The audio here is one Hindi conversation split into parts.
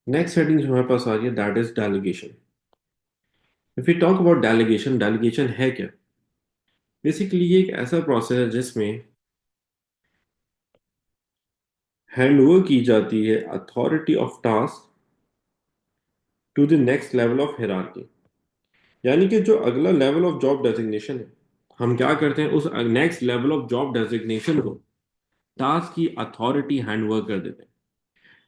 नेक्स्ट हेडिंग जो हमारे पास आ रही है that is delegation. If you talk about delegation, delegation है क्या? बेसिकली ये एक ऐसा प्रोसेस है जिसमें हैंडओवर की जाती है authority of task to the next level of hierarchy. यानी कि जो अगला लेवल ऑफ जॉब डेजिग्नेशन है, हम क्या करते हैं, उस next level of job designation को टास्क की अथॉरिटी हैंडओवर कर देते हैं।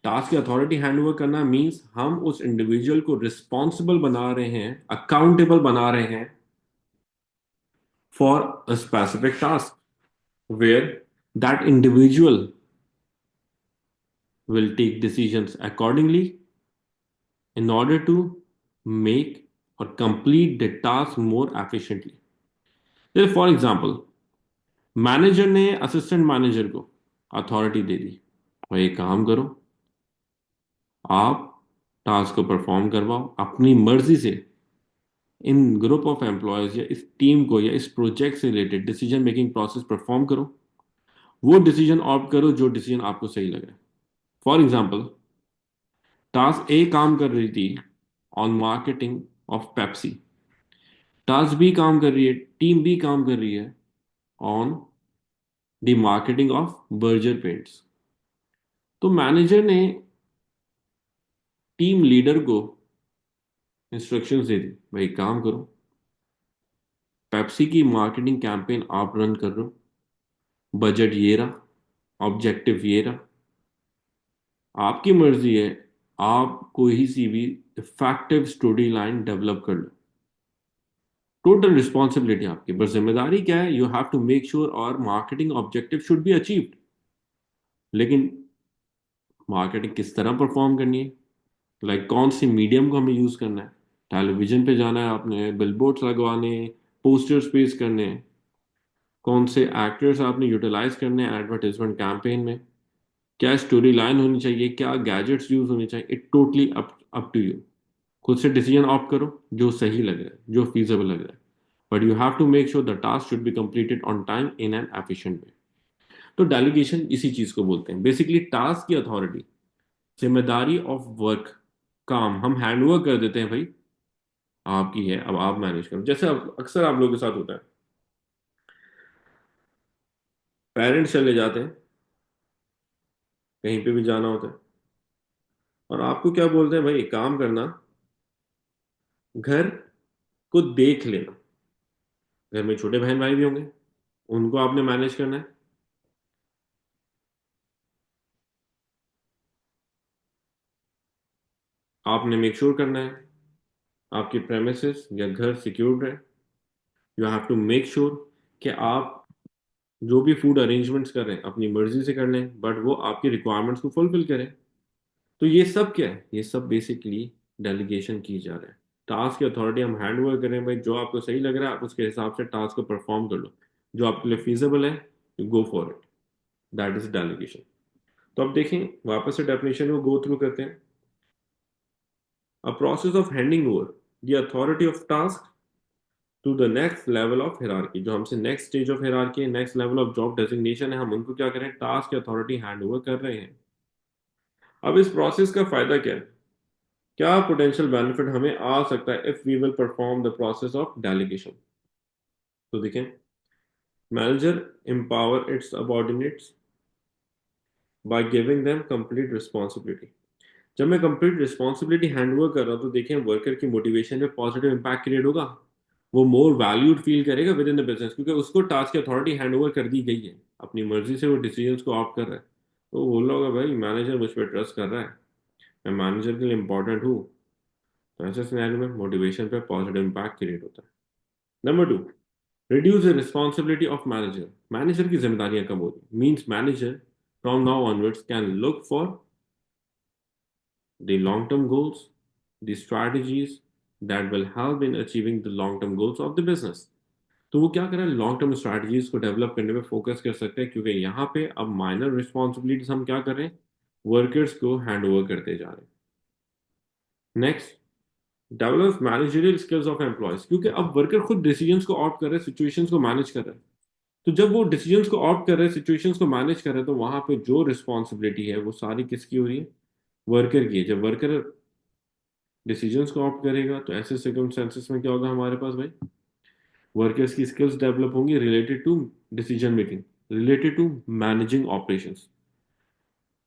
टास्क की अथॉरिटी हैंडओवर करना मींस हम उस इंडिविजुअल को रिस्पॉन्सिबल बना रहे हैं, अकाउंटेबल बना रहे हैं for a specific task where that individual will take decisions accordingly in order to make or complete the task more efficiently. जैसे फॉर एग्जाम्पल, मैनेजर ने असिस्टेंट मैनेजर को अथॉरिटी दे दी, भाई एक काम करो, आप टास्क को परफॉर्म करवाओ अपनी मर्जी से। इन ग्रुप ऑफ एम्प्लॉयज या इस टीम को या इस प्रोजेक्ट से related decision making process perform करो, वो डिसीजन ऑप्ट करो जो डिसीजन आपको सही लगे। फॉर एग्जाम्पल, टास्क ए काम कर रही थी on marketing of Pepsi, task B काम कर रही है, टीम बी काम कर रही है on the marketing of Berger paints. तो मैनेजर ने टीम लीडर को इंस्ट्रक्शंस दे दी, भाई काम करो, पेप्सी की मार्केटिंग कैंपेन आप रन कर रहे हो, बजट ये रहा, ऑब्जेक्टिव ये रहा, आपकी मर्जी है, आप कोई सी भी इफेक्टिव स्टोरी लाइन डेवलप कर लो। टोटल रिस्पॉन्सिबिलिटी आपकी, बस जिम्मेदारी क्या है, you have to make sure और marketing objective should be achieved. लेकिन मार्केटिंग किस तरह परफॉर्म करनी है, कौन सी मीडियम को हमें यूज करना है, टेलीविजन पे जाना है आपने, बिलबोर्ड्स लगवाने, पोस्टर्स पेश करने हैं, कौन से एक्टर्स आपने यूटिलाइज करने हैं एडवर्टाइजमेंट कैंपेन में, क्या स्टोरी लाइन होनी चाहिए, क्या गैजेट्स यूज होने चाहिए, it totally up up to you. खुद से डिसीजन ऑप्ट करो जो सही लग रहा है, जो फीजिबल लग रहा है, but you have to make sure the task should be completed on time in an efficient way. तो डेलीगेशन इसी चीज को बोलते हैं, बेसिकली टास्क की अथॉरिटी, जिम्मेदारी ऑफ वर्क, काम हम हैंड ओवर कर देते हैं, भाई आपकी है, अब आप मैनेज करो। जैसे अब अक्सर आप लोगों के साथ होता है, पेरेंट्स चले जाते हैं, कहीं पे भी जाना होता है, और आपको क्या बोलते हैं, भाई एक काम करना, घर को देख लेना। घर में छोटे बहन भाई भी होंगे, उनको आपने मैनेज करना है, आपने मेक श्योर करना है आपके प्रेमिसेस या घर सिक्योर्ड रहे। You have to make sure कि आप जो भी फूड अरेंजमेंट्स कर रहे हैं अपनी मर्जी से कर लें, बट वो आपकी रिक्वायरमेंट्स को फुलफिल करें। तो ये सब क्या है, ये सब बेसिकली डेलीगेशन की जा रहा है। टास्क की अथॉरिटी हम हैंड ओवर करें, भाई जो आपको सही लग रहा है आप उसके हिसाब से टास्क को परफॉर्म कर लो, जो आपके लिए फीजिबल है you go for it, that is delegation. तो अब देखें, वापस से डेफिनेशन को गो थ्रू करते हैं। A process of handing over the authority of task to the next level of hierarchy. जो हमसे next stage of hierarchy, next level of job designation है, हम उनको क्या करें, टास्क की अथॉरिटी हैंड ओवर कर रहे हैं। अब इस प्रोसेस का फायदा क्या है, क्या पोटेंशियल बेनिफिट हमें आ सकता है if we will perform the process of delegation. तो देखें, manager empower its subordinates by giving them complete responsibility. जब मैं कंप्लीट रिस्पॉन्सिबिलिटी हैंड ओवर कर रहा हूं तो देखें, वर्कर की मोटिवेशन पे पॉजिटिव इंपैक्ट क्रिएट होगा, वो मोर वैल्यूड फील करेगा विद इन द बिजनेस, क्योंकि उसको टास्क की अथॉरिटी हैंड ओवर कर दी गई है, अपनी मर्जी से वो डिसीजंस को ऑप्ट कर रहा है। तो वो बोलोगा, भाई मैनेजर मुझ पर ट्रस्ट कर रहा है, मैं मैनेजर के लिए इंपॉर्टेंट हूँ। तो ऐसे सिनेरियो में मोटिवेशन पे पॉजिटिव इंपैक्ट क्रिएट होता है। Number two, reduce the responsibility of manager. Manager की जिम्मेदारियां कम होती, means manager from now onwards can look for the long term goals, the strategies that will help in achieving the long term goals of the business। तो वो क्या करें, लॉन्ग टर्म स्ट्रैटेजीज को डेवलप करने पे फोकस कर सकते हैं, क्योंकि यहाँ पे अब माइनर रिस्पॉन्सिबिलिटीज हम क्या कर रहे हैं, वर्कर्स को हैंड ओवर करते जा रहे हैं। Next, develop managerial skills of employees, क्योंकि अब वर्कर खुद डिसीजंस को ऑप्ट कर रहे हैं, सिचुएशंस को मैनेज कर रहे हैं। तो जब वो डिसीजंस को ऑप्ट कर रहे हैं, सिचुएशंस को मैनेज कर रहे हैं, तो वहां पे जो रिस्पॉन्सिबिलिटी है वो सारी किसकी हो रही है, वर्कर की है। जब वर्कर डिसीजंस को ऑप्ट करेगा तो ऐसे सर्कमस्टेंसेस में क्या होगा हमारे पास भाई, वर्कर्स की स्किल्स डेवलप होंगी related to decision making, related to managing operations,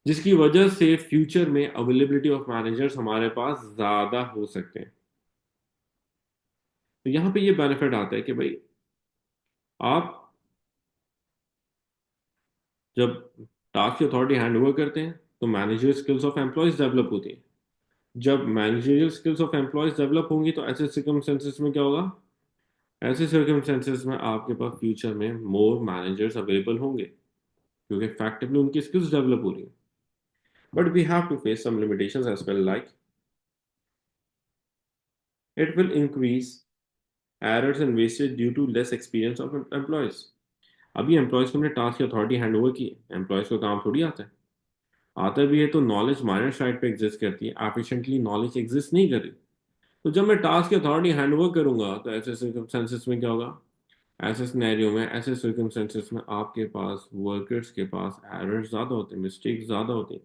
जिसकी वजह से फ्यूचर में अवेलेबिलिटी ऑफ मैनेजर्स हमारे पास ज्यादा हो सकते हैं। तो यहाँ पे ये बेनिफिट आता है कि भाई आप जब टास्क की अथॉरिटी हैंड ओवर करते हैं तो manager skills of employees develop होती हैं। जब managerial skills of employees develop होंगी तो ऐसे सर्कमस्टेंसेस में क्या होगा, ऐसे सर्कमस्टेंसेस में आपके पास फ्यूचर में मोर मैनेजर्स अवेलेबल होंगे, क्योंकि फैक्टिवली उनकी स्किल्स डेवलप हो रही है। But we have to face some limitations as well, like it will increase errors and wastage due to less experience of employees. अभी एम्प्लॉयज को हमने टास्क की अथॉरिटी हैंड ओवर की है, एम्प्लॉयज को काम थोड़ी आता है, आता भी है तो नॉलेज माइनर साइड पे एग्जिस्ट करती है, एफिशिएंटली नॉलेज एग्जिस्ट नहीं कर रही। तो जब मैं टास्क की अथॉरिटी हैंड ओवर करूंगा तो ऐसे सर्कमस्टेंसेस में क्या होगा, ऐसे सिनेरियो में, ऐसे सर्कमस्टेंसेस में आपके पास वर्कर्स के पास एरर्स ज़्यादा होते हैं, मिस्टेक्स ज़्यादा होते हैं।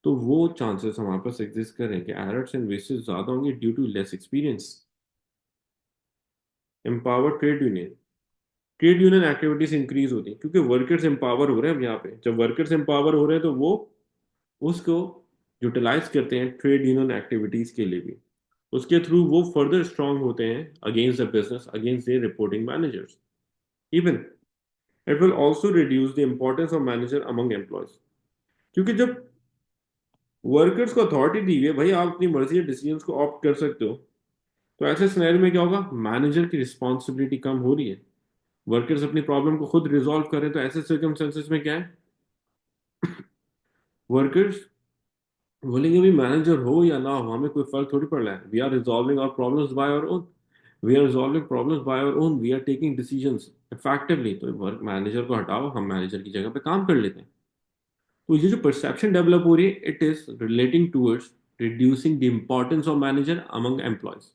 तो वो चांसेस हमारे पास एग्जिस्ट करें कि एरर्स एंड वेस्टेज ज़्यादा होंगे due to less experience. Empower trade union, trade union activities increase होती है क्योंकि वर्कर्स एम्पावर हो रहे हैं। अब यहाँ पे जब वर्कर्स एम्पावर हो रहे हैं तो वो उसको यूटिलाइज करते हैं ट्रेड यूनियन एक्टिविटीज के लिए भी। उसके थ्रू वो फर्दर स्ट्रांग होते हैं against the business, against the reporting managers. Even it will also reduce the importance of manager among employees, क्योंकि जब वर्कर्स को अथॉरिटी दी हुई है भाई आप अपनी मर्जी के डिसीजंस को ऑप्ट कर सकते हो, तो ऐसे सिनेरियो में क्या होगा, मैनेजर की रिस्पॉन्सिबिलिटी कम हो रही है, वर्कर्स अपनी प्रॉब्लम को खुद रिजॉल्व करें। तो ऐसे सर्कमस्टेंसेस में क्या है, वर्कर्स बोलेंगे भी मैनेजर हो या ना हो हमें कोई फर्क थोड़ी पड़ रहा है, we are resolving our problems by our own, we are resolving problems by our own, we are taking decisions effectively. तो वर्क मैनेजर को हटाओ, हम मैनेजर की जगह पे काम कर लेते हैं। तो ये जो परसेप्शन डेवलप हो रही है it is relating towards reducing the importance of manager among employees.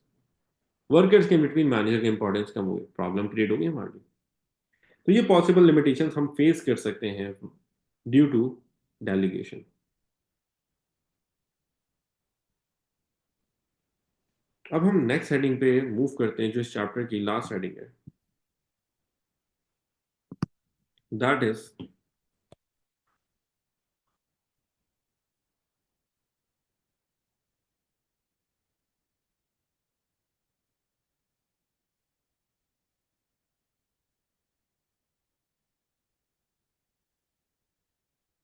Workers के बिटवीन मैनेजर की इंपॉर्टेंस कम होगी, प्रॉब्लम क्रिएट होगी हमारे लिए। तो ये पॉसिबल लिमिटेशंस हम फेस कर सकते हैं ड्यू टू डेलीगेशन। अब हम नेक्स्ट हेडिंग पे मूव करते हैं जो इस चैप्टर की लास्ट हेडिंग है, that is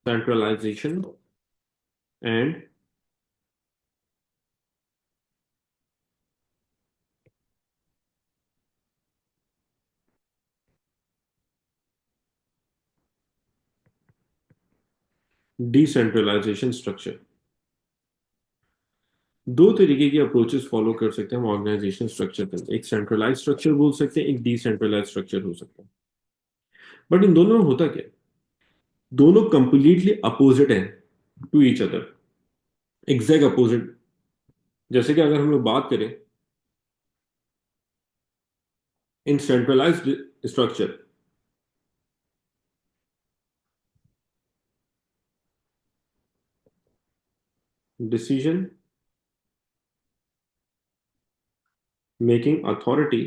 centralization and decentralization structure. दो तरीके की अप्रोचेस फॉलो कर सकते हैं हम ऑर्गेनाइजेशन स्ट्रक्चर के अंदर, एक सेंट्रलाइज स्ट्रक्चर बोल सकते हैं, एक डिसेंट्रलाइज स्ट्रक्चर हो सकता है। बट इन दोनों में होता क्या है, दोनों कंप्लीटली अपोजिट हैं to each other, exact opposite. जैसे कि अगर हम लोग बात करें in centralised structure, decision making authority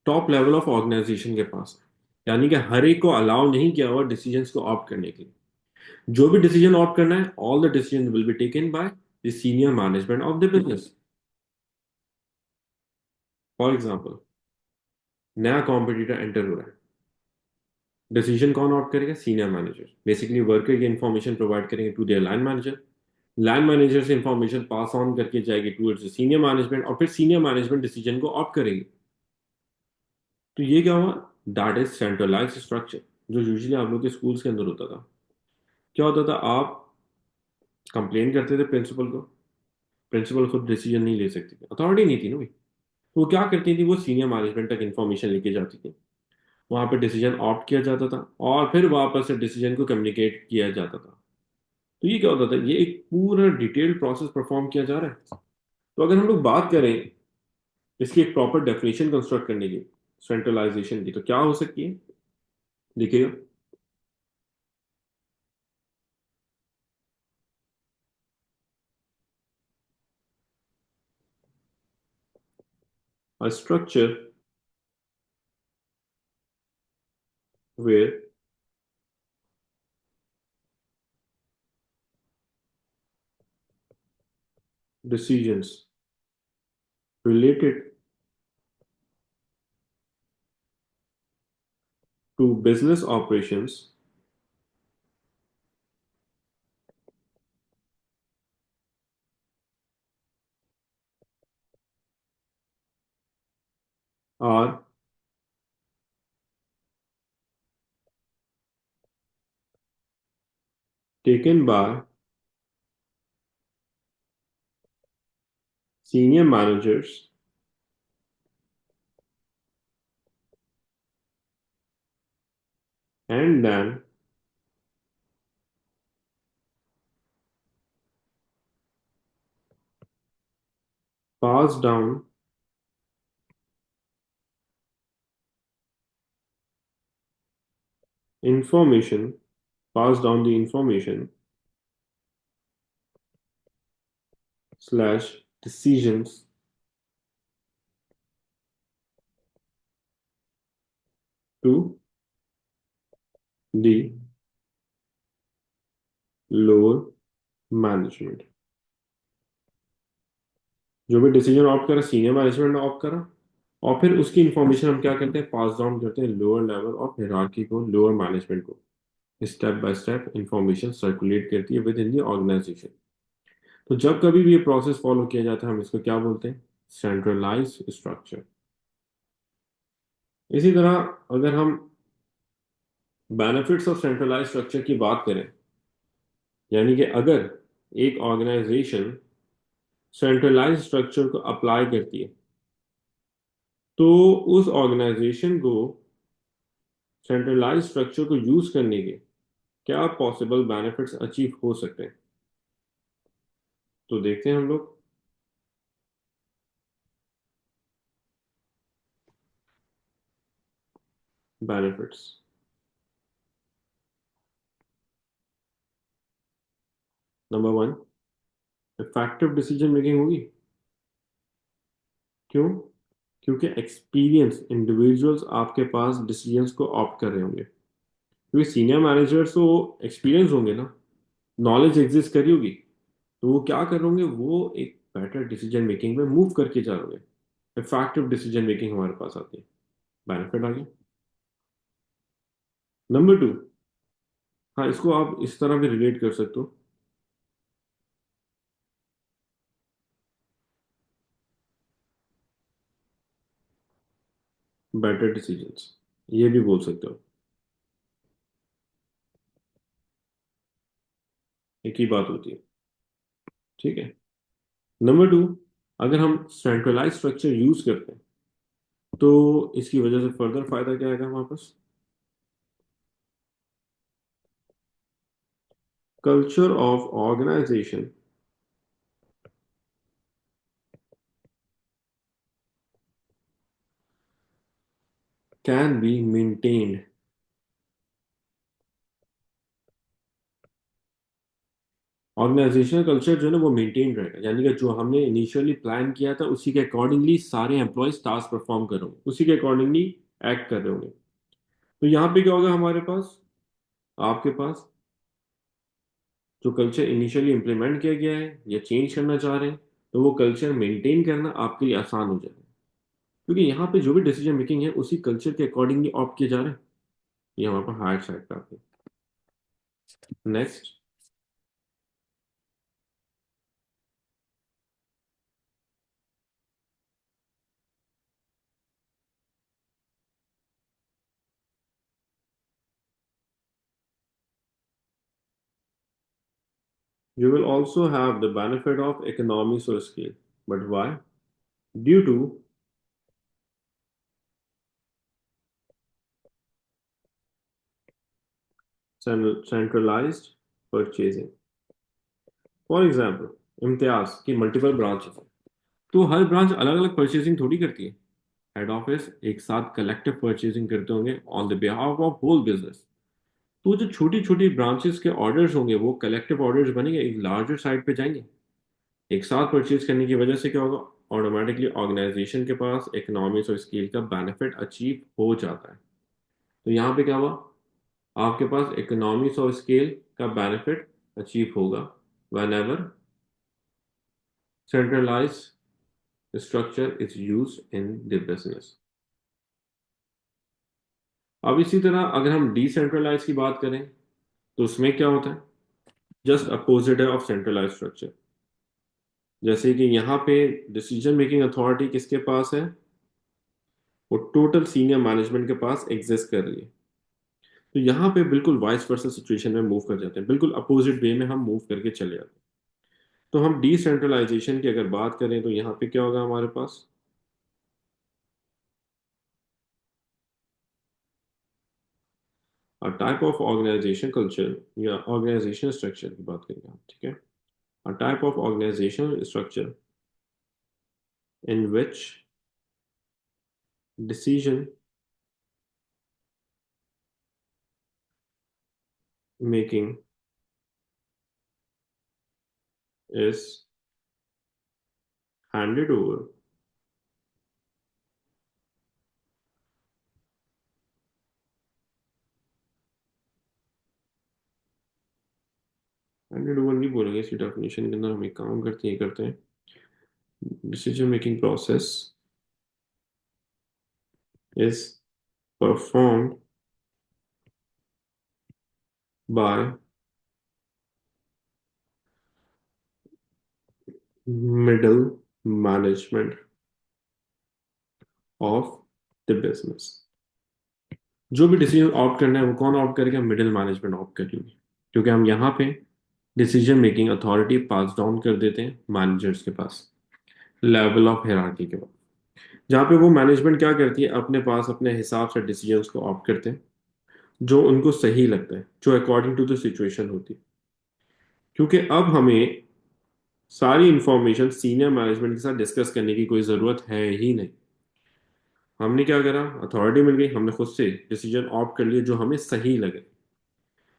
top level of organisation के पास है। यानी कि हर एक को अलाउ नहीं किया हुआ डिसीजंस को ऑप्ट करने के लिए। जो भी डिसीजन ऑप्ट करना है all the decision will be taken by the senior management of the business. For example, नया कॉम्पिटिटर एंटर हो रहा है, डिसीजन कौन ऑप्ट करेगा, सीनियर मैनेजर। बेसिकली वर्कर की इंफॉर्मेशन प्रोवाइड करेंगे to their line manager, line manager से इंफॉर्मेशन पास ऑन करके जाएगी टूवर्ड्स सीनियर मैनेजमेंट, और फिर सीनियर मैनेजमेंट डिसीजन को ऑप्ट करेगी। तो ये क्या हुआ, दैट इज सेंट्रलाइज स्ट्रक्चर, जो यूजुअली आप लोग के स्कूल्स के अंदर होता था। क्या होता था, आप कंप्लेन करते थे प्रिंसिपल को, प्रिंसिपल खुद डिसीजन नहीं ले सकती थी, अथॉरिटी नहीं थी ना भाई। तो वो क्या करती थी, वो सीनियर मैनेजमेंट तक इन्फॉर्मेशन लेके जाती थी, वहां पे डिसीजन ऑप्ट किया जाता था और फिर वापस से डिसीजन को कम्युनिकेट किया जाता था। तो ये क्या होता था, ये एक पूरा डिटेल्ड प्रोसेस परफॉर्म किया जा रहा है। तो अगर हम लोग बात करें इसकी एक प्रॉपर डेफिनेशन कंस्ट्रक्ट करने की, सेंट्रलाइजेशन की, तो क्या हो सकती है, देखिएगा। A structure where decisions related to business operations are taken by senior managers and then passed down information, pass down the information slash decisions to the lower management। जो भी डिसीजन ऑप्ट करा सीनियर मैनेजमेंट ने ऑप्ट करा, और फिर उसकी इंफॉर्मेशन हम क्या करते हैं, पास डाउन करते हैं लोअर लेवल ऑफ हियरार्की को, लोअर मैनेजमेंट को। Step by step information circulate करती है विद इन द ऑर्गेनाइजेशन। तो जब कभी भी ये प्रोसेस फॉलो किया जाता है, हम इसको क्या बोलते हैं, सेंट्रलाइज स्ट्रक्चर। इसी तरह अगर हम बेनिफिट्स ऑफ सेंट्रलाइज स्ट्रक्चर की बात करें, यानी कि अगर एक ऑर्गेनाइजेशन सेंट्रलाइज स्ट्रक्चर को अप्लाई करती है, तो उस ऑर्गेनाइजेशन को सेंट्रलाइज स्ट्रक्चर को यूज करने के क्या पॉसिबल बेनिफिट्स अचीव हो सकते हैं। तो देखते हैं हम लोग। Benefits, number one, effective decision making होगी। क्यों? क्योंकि एक्सपीरियंस इंडिविजुअल्स आपके पास डिसीजंस को ऑप्ट कर रहे होंगे, क्योंकि सीनियर मैनेजर्स तो एक्सपीरियंस होंगे ना, नॉलेज एग्जिस्ट करी होगी। तो वो क्या कर रहे होंगे, वो एक बेटर डिसीजन मेकिंग में मूव करके जा रहे होंगे। इफेक्टिव डिसीजन मेकिंग हमारे पास आती है। बेनिफिट आ गया। नंबर टू, हाँ इसको आप इस तरह भी रिलेट कर सकते हो, बेटर डिसीजंस, ये भी बोल सकते हो, एक ही बात होती है। ठीक है। नंबर टू, अगर हम सेंट्रलाइज स्ट्रक्चर यूज करते हैं, तो इसकी वजह से फर्दर फायदा क्या आएगा हमारे पास, culture of organisation can be maintained. Organisational culture जो है ना वो मेंटेन रहेगा, यानी कि जो हमने इनिशियली प्लान किया था उसी के अकॉर्डिंगली सारे एम्प्लॉयज टास्क परफॉर्म कर रहे होंगे, उसी के अकॉर्डिंगली एक्ट कर रहे होंगे। तो यहाँ पे क्या होगा हमारे पास, आपके पास जो कल्चर इनिशियली इंप्लीमेंट किया गया है या चेंज करना चाह रहे हैं, तो वो कल्चर मेंटेन करना आपके लिए आसान हो जाएगा, क्योंकि यहाँ पे जो भी डिसीजन मेकिंग है उसी कल्चर के अकॉर्डिंगली ऑप्ट किए जा रहे हैं। ये हमारे पास हार्ड साइड पे आते हैं। Next, you will also have the benefit of economies of scale. But why? Due to centralized purchasing। For example Imtiaz की मल्टीपल ब्रांचेस, तो हर ब्रांच अलग अलग परचेजिंग थोड़ी करती है। हेड ऑफिस एक साथ कलेक्टिव परचेजिंग करते होंगे on the behalf of whole business. तो जो छोटी छोटी ब्रांचेस के ऑर्डर्स होंगे वो कलेक्टिव ऑर्डर्स बनेंगे, एक लार्जर साइट पे जाएंगे। एक साथ परचेज करने की वजह से क्या होगा, ऑटोमेटिकली ऑर्गेनाइजेशन के पास इकोनॉमिक्स और स्केल का बेनिफिट अचीव हो जाता है। तो यहाँ पे क्या हुआ, आपके पास इकोनॉमिक्स और स्केल का बेनिफिट अचीव होगा whenever centralized structure is used in the business। अब इसी तरह अगर हम डिसेंट्रलाइज की बात करें तो उसमें क्या होता है, जस्ट अपोजिट है ऑफ सेंट्रलाइज स्ट्रक्चर। जैसे कि यहाँ पे डिसीजन मेकिंग अथॉरिटी किसके पास है, वो टोटल सीनियर मैनेजमेंट के पास एग्जिस्ट कर रही है। तो यहाँ पे बिल्कुल वाइस वर्सा सिचुएशन में मूव कर जाते हैं, बिल्कुल अपोजिट वे में हम मूव करके चले जाते हैं। तो हम डिसेंट्रलाइजेशन की अगर बात करें तो यहाँ पे क्या होगा हमारे पास, टाइप ऑफ ऑर्गेनाइजेशन कल्चर या ऑर्गेनाइजेशन स्ट्रक्चर की बात करेंगे हम, ठीक है। A type of organizational structure in which decision making is handed over handed over नहीं बोलेंगे, इसकी डेफिनेशन के अंदर हम एक काम करते हैं decision making process is performed by middle management of the business। जो भी डिसीजन ऑप्ट करना है वो कौन ऑप्ट करेगा, मिडिल मैनेजमेंट ऑप्ट करेंगे। क्योंकि हम यहाँ पे डिसीजन मेकिंग अथॉरिटी पास डाउन कर देते हैं मैनेजर्स के पास, लेवल ऑफ हायरार्की के बाद, जहाँ पे वो मैनेजमेंट क्या करती है, अपने पास अपने हिसाब से डिसीजंस को ऑप्ट करते हैं जो उनको सही लगता है, जो अकॉर्डिंग टू द सिचुएशन होती है। क्योंकि अब हमें सारी इंफॉर्मेशन सीनियर मैनेजमेंट के साथ डिस्कस करने की कोई ज़रूरत है ही नहीं। हमने क्या करा, अथॉरिटी मिल गई, हमने खुद से डिसीजन ऑप्ट कर लिए जो हमें सही लगे।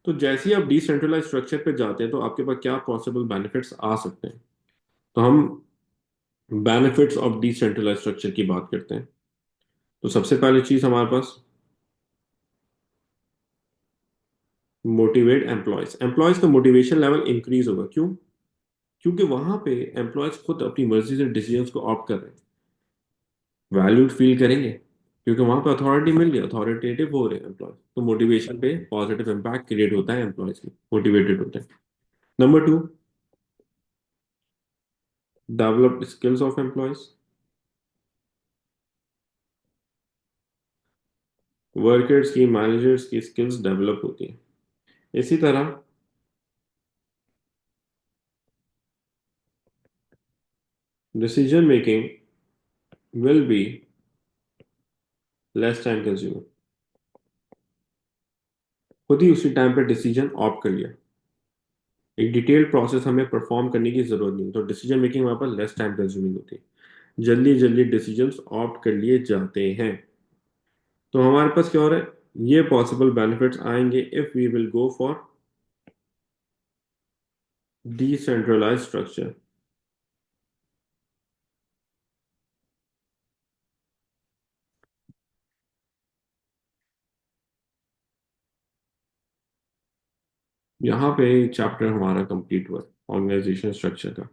तो जैसे ही आप डिसेंट्रलाइज स्ट्रक्चर पे जाते हैं तो आपके पास क्या पॉसिबल बेनिफिट्स आ सकते हैं। तो हम बेनिफिट्स ऑफ डिसेंट्रलाइज स्ट्रक्चर की बात करते हैं। तो सबसे पहली चीज हमारे पास मोटिवेट एम्प्लॉयज, एम्प्लॉयज का मोटिवेशन लेवल इंक्रीज होगा। क्यों? क्योंकि वहां पे एम्प्लॉयज खुद अपनी मर्जी से डिसीजंस को ऑप्ट कर रहे हैं, वैल्यूड फील करेंगे क्योंकि वहां पे अथॉरिटी मिल गई, अथॉरिटेटिव हो रहे हैं एम्प्लॉयज, तो मोटिवेशन पे पॉजिटिव इंपैक्ट क्रिएट होता है, एम्प्लॉयज की मोटिवेटेड होते हैं। Number two, develop skills of employees, workers की मैनेजर्स की स्किल्स डेवलप होती है। इसी तरह decision making will be less time consuming, खुद ही उसी टाइम पे डिसीजन ऑप्ट कर लिया, एक डिटेल्ड प्रोसेस हमें परफॉर्म करने की जरूरत नहीं, तो डिसीजन मेकिंग वहां पर लेस टाइम कंज्यूमिंग होती है, जल्दी जल्दी डिसीजंस ऑप्ट कर लिए जाते हैं। तो हमारे पास क्या हो रहा है, ये पॉसिबल बेनिफिट्स आएंगे if we will go for decentralize structure. यहाँ पे चैप्टर हमारा कंप्लीट हुआ ऑर्गेनाइजेशन स्ट्रक्चर का।